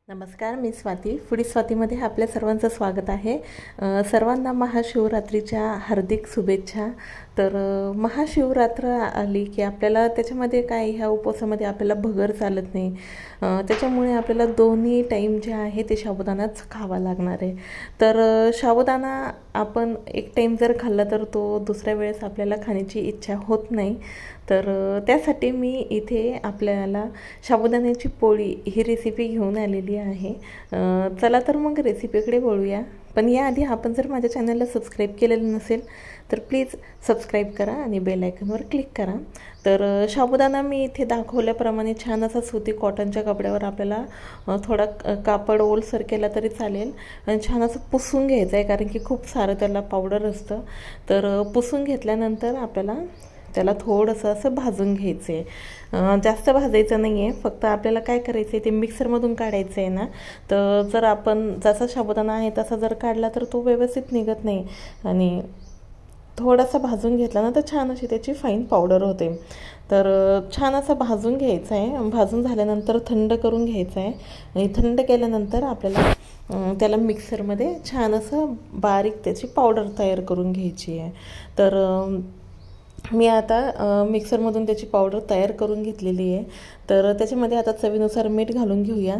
नमस्कार, मी स्वाती. फूडी स्वातीमध्ये आपल्या सर्वांचं स्वागत आहे. सर्वांना महाशिवरात्रीच्या हार्दिक शुभेच्छा. तर महाशिवरात्र आली की आपल्याला त्याच्यामध्ये काय, ह्या उपवासामध्ये आपल्याला भगर चालत नाही. त्याच्यामुळे आपल्याला दोन्ही टाईम जे आहे ते साबुदाणाच खावा लागणार आहे. तर साबुदाणा आपण एक टाईम जर खाल्ला तर तो दुसऱ्या वेळेस आपल्याला खाण्याची इच्छा होत नाही. तर त्यासाठी मी इथे आपल्याला साबुदाण्याची पोळी ही रेसिपी घेऊन आलेली आहे. चला तर मग रेसिपीकडे वळूया. पण याआधी आपण जर माझ्या चॅनलला सबस्क्राईब केलेलं नसेल तर प्लीज सबस्क्राईब करा आणि बेल आयकॉनवर क्लिक करा. तर साबुदाणा मी इथे दाखवल्याप्रमाणे छान असा सुती कॉटनच्या कपड्यावर आपल्याला थोडा कापड ओलसर केला तरी चालेल आणि छान असं पुसून घ्यायचं आहे, कारण की खूप सारं त्याला पावडर असतं. तर पुसून घेतल्यानंतर आपल्याला त्याला थोडंसं असं भाजून घ्यायचं आहे. जास्त भाजायचं नाही आहे, फक्त आपल्याला काय करायचं आहे ते मिक्सरमधून काढायचं आहे ना. तर जर आपण जसा साबुदाणा आहे तसा जर काढला तर तो व्यवस्थित निघत नाही, आणि थोडासा भाजून घेतला ना तर छान अशी त्याची फाईन पावडर होते. तर छान असं भाजून घ्यायचं आहे. भाजून झाल्यानंतर थंड करून घ्यायचं आहे, आणि थंड केल्यानंतर आपल्याला त्याला मिक्सरमध्ये छान असं बारीक त्याची पावडर तयार करून घ्यायची आहे. तर मी आता मिक्सरमधून त्याची पावडर तयार करून घेतलेली आहे. तर त्याच्यामध्ये आता चवीनुसार मीठ घालून घेऊया.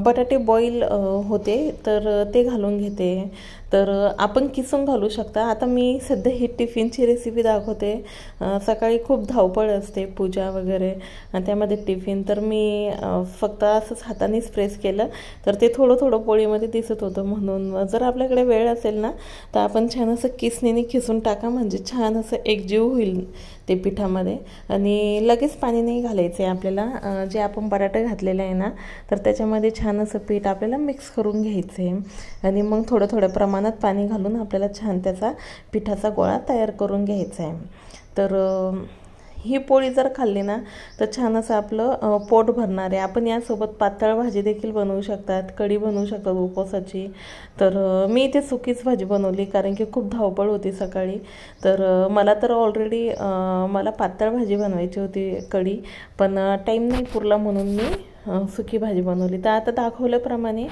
बटाटे बॉईल होते तर ते घालून घेते. तर आपण किसून घालू शकता. आता मी सध्या ही टिफिनची रेसिपी दाखवते. सकाळी खूप धावपळ असते, पूजा वगैरे, आणि त्यामध्ये टिफिन. तर मी फक्त असंच हातानेच प्रेस केलं तर ते थोडं थोडं पोळीमध्ये दिसत होतं. म्हणून जर आपल्याकडे वेळ असेल ना तर आपण छान असं किसणीने खिसून टाका, म्हणजे छान असं एकजीव होईल ते पिठामध्ये. आणि लगेच पाणी नाही घालायचं आहे आपल्याला. जे आपण बटाटे घातलेलं आहे ना तर त्याच्यामध्ये छान असं पीठ आपल्याला मिक्स करून घ्यायचं आहे, आणि मग थोडं थोड्या प्रमाणात पाणी घालून आपल्याला छान त्याचा पिठाचा गोळा तयार करून घ्यायचा आहे. तर ही पोळी जर खाल्ली ना तर छान असं आपलं पोट भरणार आहे. आपण यासोबत पातळ भाजी देखील बनवू शकतात, कढी बनवू शकतात उपवासाची. तर मी इथे सुकीच भाजी बनवली, कारण की खूप धावपळ होती सकाळी. तर मला तर ऑलरेडी मला पातळ भाजी बनवायची होती, कढी, पण टाईम नाही पुरला म्हणून मी सुकी भाजी बनवली. तर आता दाखवल्याप्रमाणे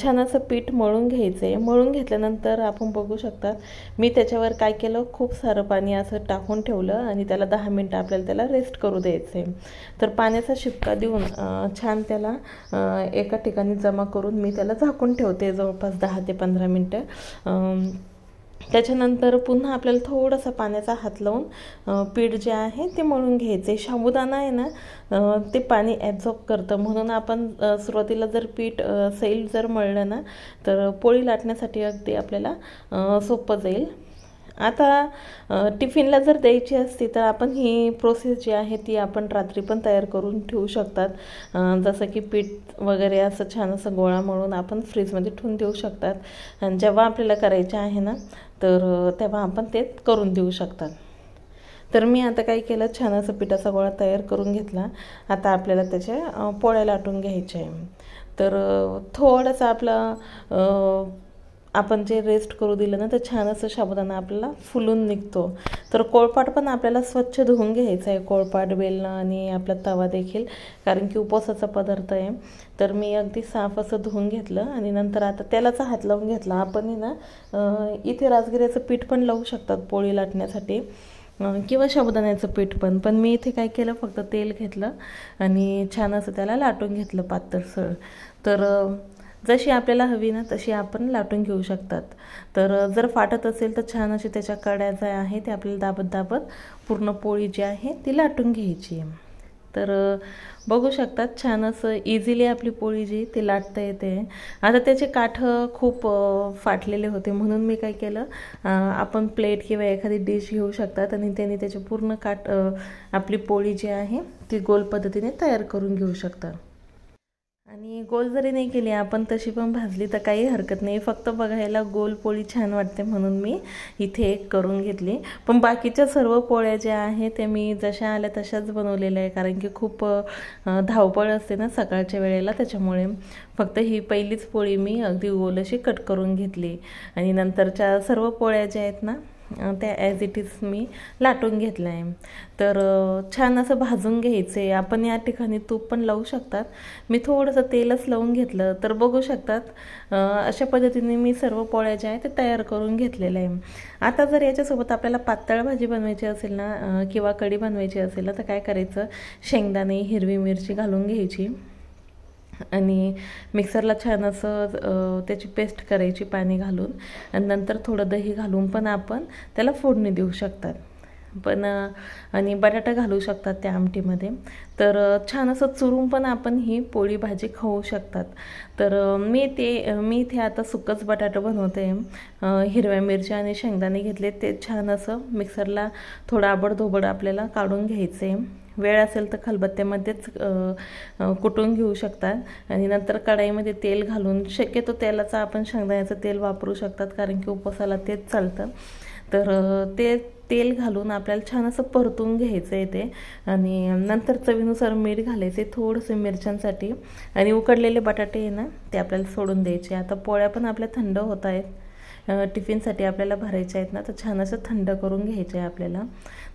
छान असं पीठ मळून घ्यायचं आहे. मळून घेतल्यानंतर आपण बघू शकता मी त्याच्यावर काय केलं, खूप सारं पाणी असं टाकून ठेवलं, आणि त्याला 10 मिनटं आपल्याला त्याला रेस्ट करू द्यायचं आहे. तर पाण्याचा शिपका देऊन छान त्याला एका ठिकाणी जमा करून मी त्याला झाकून ठेवते जवळपास 10 ते 15 मिनटं. त्याच्यानंतर पुन्हा आपल्याला थोडासा पाण्याचा हात लावून पीठ जे आहे ते मळून घ्यायचं आहे. साबुदाणा आहे ना ते पाणी ॲब्झॉर्ब करतं, म्हणून आपण सुरुवातीला जर पीठ सैल जर मळलं ना तर पोळी लाटण्यासाठी अगदी आपल्याला सोपं जाईल. आता टिफिनला जर द्यायची असती तर आपण ही प्रोसेस जी आहे ती आपण रात्री पण तयार करून ठेवू शकतात. जसं की पीठ वगैरे असं छान असं गोळा मळून आपण फ्रीजमध्ये ठेवून देऊ शकतात, आणि जेव्हा आपल्याला करायचे आहे ना तर तेव्हा आपण ते करून देऊ शकतात. तर मी आता काय केलं, छान असं पिठाचा गोळा तयार करून घेतला. आता आपल्याला त्याच्या पोळ्या लाटून घ्यायच्या आहे. तर थोडंसं आपलं आपण जे रेस्ट करू दिलं ना तर छान असं साबुदाणा आपल्याला फुलून निघतो. तर कोळपाट पण आपल्याला स्वच्छ धुवून घ्यायचं आहे, कोळपाट, बेलणं आणि आपला तवा देखील, कारण की उपवासाचा पदार्थ आहे. तर मी अगदी साफ असं धुवून घेतलं, आणि नंतर आता तेलाचा हात लावून घेतला. आपण ना इथे राजगिऱ्याचं पीठ पण लावू शकतात पोळी लाटण्यासाठी, किंवा साबुदाण्याचं पीठ पण मी इथे काय केलं, फक्त तेल घेतलं आणि छान असं त्याला लाटून घेतलं पातळसर. तर जशी आपल्याला हवी ना तशी आपण लाटून घेऊ शकतात. तर जर फाटत असेल तर छान अशी त्याच्या कड्या ज्या आहे ते आपल्याला दाबत दाबत पूर्ण पोळी जी आहे ती लाटून घ्यायची आहे. तर बघू शकतात छान असं इझिली आपली पोळी जी ती लाटता येते. आता त्याचे काठ खूप फाटलेले होते, म्हणून मी काय केलं, आपण प्लेट किंवा एखादी डिश घेऊ शकतात आणि त्याने त्याचे पूर्ण काठ आपली पोळी जी आहे ती गोल पद्धतीने तयार करून घेऊ शकतात. आणि गोल जरी नाही केली आपण तशी पण भाजली तर काही हरकत नाही, फक्त बघायला गोल पोळी छान वाटते म्हणून मी इथे एक करून घेतली. पण बाकीच्या सर्व पोळ्या ज्या आहेत ते मी जशा आल्या तशाच बनवलेल्या आहे, कारण की खूप धावपळ असते ना सकाळच्या वेळेला, त्याच्यामुळे फक्त ही पहिलीच पोळी मी अगदी गोल अशी कट करून घेतली. आणि नंतरच्या सर्व पोळ्या ज्या आहेत ना त्या ॲज इट इज मी लाटून घेतलं आहे. तर छान असं भाजून घ्यायचं आहे. आपण या ठिकाणी तूप पण लावू शकतात. मी थोडंसं तेलच लावून घेतलं. तर बघू शकतात अशा पद्धतीने मी सर्व पोळ्या ज्या आहेत ते तयार करून घेतलेल्या आहे. आता जर याच्यासोबत आपल्याला पातळ भाजी बनवायची असेल ना किंवा कढी बनवायची असेल ना तर काय करायचं, शेंगदाणे, हिरवी मिरची घालून घ्यायची आणि मिक्सरला छान असं त्याची पेस्ट करायची पाणी घालून, आणि नंतर थोडं दही घालून पण आपण त्याला फोडणी देऊ शकतात. पण आणि बटाटा घालू शकतात त्या आमटीमध्ये. तर छान असं चुरून पण आपण ही पोळी भाजी खाऊ शकतात. तर मी इथे आता सुकंच बटाटा बनवते. हिरव्या मिरच्या आणि शेंगदाणे घेतले, ते छान असं मिक्सरला थोडं आबडधोबड आपल्याला काढून घ्यायचे. वेळ असेल तर खलबत्त्यामध्येच कुटून घेऊ शकतात आणि नंतर कढाईमध्ये तेल घालून, शक्यतो तेलाचा आपण शेंगदाण्याचं तेल वापरू शकतात कारण की उपवासाला तेच चालतं. तर ते तेल घालून आपल्याला छान असं परतून घ्यायचं आहे ते, आणि नंतर चवीनुसार मीठ घालायचे थोडंसं मिरच्यांसाठी, आणि उकडलेले बटाटे आहे ना ते आपल्याला सोडून द्यायचे. आता पोळ्या पण आपल्या थंड होत आहेत, टिफिनसाठी आपल्याला भरायचे आहेत ना, तर छान असं थंड करून घ्यायचे आहे आपल्याला.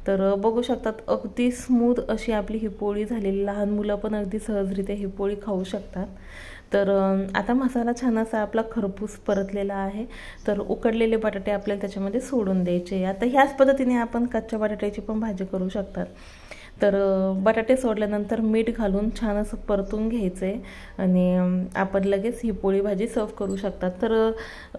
तर बघू शकतात अगदी स्मूथ अशी आपली ही पोळी झालेली, लहान मुलं पण अगदी सहजरित्या ही पोळी खाऊ शकतात. तर आता मसाला छान असा आपला खरपूस परतलेला आहे. तर उकडलेले बटाटे आपल्याला त्याच्यामध्ये सोडून द्यायचे. आता ह्याच पद्धतीने आपण कच्च्या बटाट्याची पण भाजी करू शकतात. तर बटाटे सोडल्यानंतर मीठ घालून छान असं परतून घ्यायचं आहे आणि आपण लगेच ही पोळी भाजी सर्व करू शकतात. तर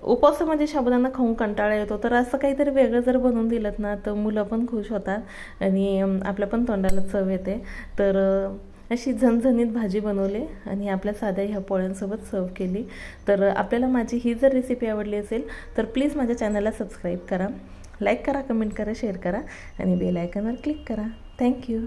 उपवासामध्ये साबुदाणा खाऊन कंटाळा येतो, तर असं काहीतरी वेगळं जर बनवून दिलं ना तर मुलं पण खुश होतात आणि आपल्या पण तोंडाला चव येते. तर अशी झणझणीत भाजी बनवली आणि आपल्या साध्या ह्या पोळ्यांसोबत सर्व केली. तर आपल्याला माझी ही जर रेसिपी आवडली असेल तर प्लीज माझ्या चॅनलला सबस्क्राईब करा, लाईक करा, कमेंट करा, शेअर करा आणि बेल आयकॉनवर क्लिक करा. थँक्यू.